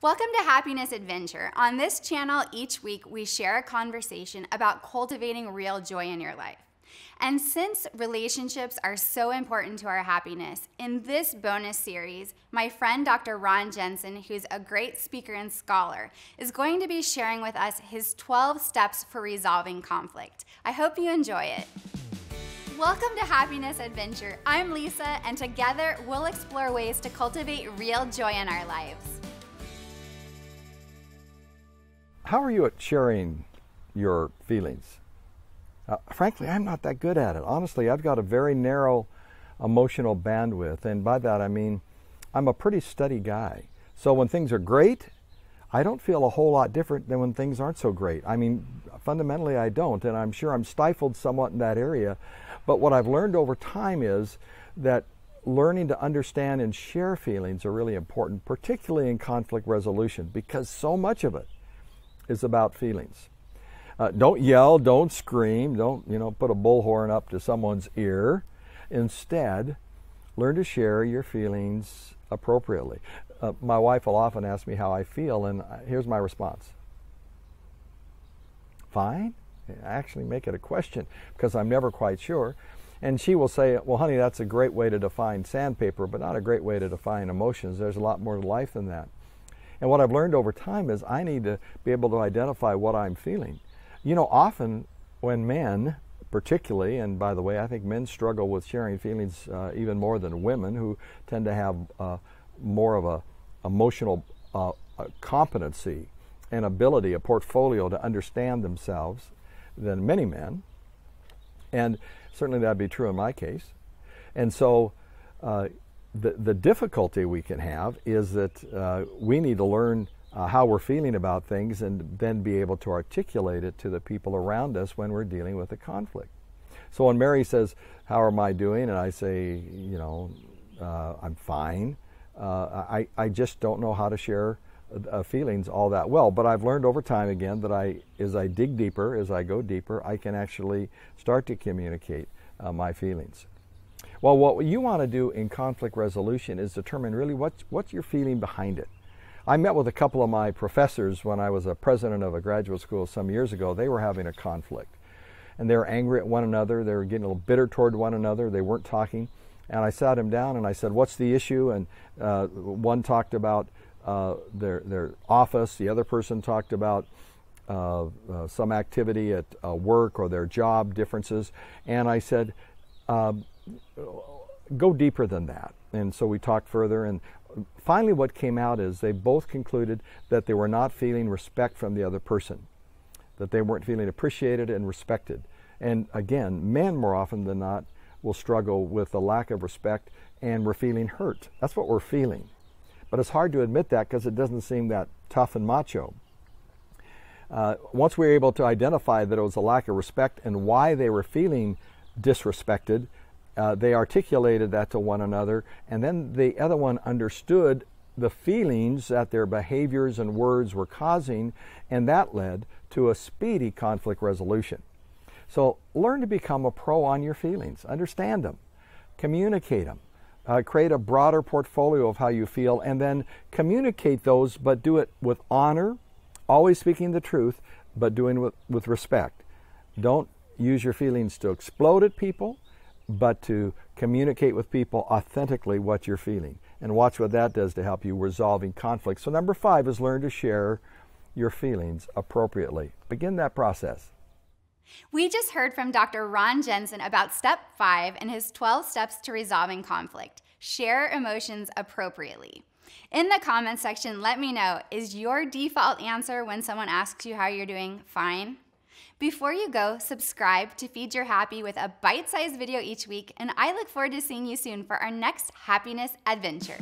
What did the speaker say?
Welcome to Happiness Adventure. On this channel, each week we share a conversation about cultivating real joy in your life. And since relationships are so important to our happiness, in this bonus series, my friend Dr. Jenson, who's a great speaker and scholar, is going to be sharing with us his 12 steps for resolving conflict. I hope you enjoy it. Welcome to Happiness Adventure. I'm Lisa, and together we'll explore ways to cultivate real joy in our lives. How are you at sharing your feelings? Frankly, I'm not that good at it. Honestly, I've got a very narrow emotional bandwidth, and by that I mean I'm a pretty steady guy. So when things are great, I don't feel a whole lot different than when things aren't so great. I mean, fundamentally I don't, and I'm sure I'm stifled somewhat in that area. But what I've learned over time is that learning to understand and share feelings are really important, particularly in conflict resolution, because so much of it is about feelings. Don't yell, don't scream, don't put a bullhorn up to someone's ear. Instead, learn to share your feelings appropriately. My wife will often ask me how I feel, and here's my response. Fine? I actually make it a question because I'm never quite sure. And she will say, well, honey, that's a great way to define sandpaper, but not a great way to define emotions. There's a lot more to life than that. And what I've learned over time is I need to be able to identify what I'm feeling. You know, often when men, particularly, and by the way, I think men struggle with sharing feelings even more than women, who tend to have more of a emotional competency and ability, a portfolio to understand themselves than many men. And certainly that'd be true in my case. And so the difficulty we can have is that we need to learn how we're feeling about things and then be able to articulate it to the people around us when we're dealing with a conflict. So when Mary says, how am I doing? And I say, I'm fine. I just don't know how to share feelings all that well. But I've learned over time again that as I dig deeper, as I go deeper, I can actually start to communicate my feelings. Well, what you want to do in conflict resolution is determine really what's your feeling behind it. I met with a couple of my professors when I was a president of a graduate school some years ago. They were having a conflict, and they were angry at one another. They were getting a little bitter toward one another. They weren't talking. And I sat them down and I said, what's the issue? And one talked about their office. The other person talked about some activity at work or their job differences. And I said, go deeper than that. And so we talked further, and finally what came out is they both concluded that they were not feeling respect from the other person, that they weren't feeling appreciated and respected. And again, men more often than not will struggle with the lack of respect, and we're feeling hurt. That's what we're feeling. But it's hard to admit that because it doesn't seem that tough and macho. Once we were able to identify that it was a lack of respect and why they were feeling disrespected, they articulated that to one another, and then the other one understood the feelings that their behaviors and words were causing, and that led to a speedy conflict resolution. So learn to become a pro on your feelings. Understand them. Communicate them. Create a broader portfolio of how you feel, and then communicate those, but do it with honor, always speaking the truth, but doing it with respect. Don't use your feelings to explode at people, but to communicate with people authentically what you're feeling. And watch what that does to help you resolving conflict. So number 5 is learn to share your feelings appropriately. Begin that process. We just heard from Dr. Jenson about step 5 in his 12 steps to resolving conflict. Share emotions appropriately. In the comments section, let me know, is your default answer when someone asks you how you're doing fine? Before you go, subscribe to Feed Your Happy with a bite-sized video each week, and I look forward to seeing you soon for our next happiness adventure.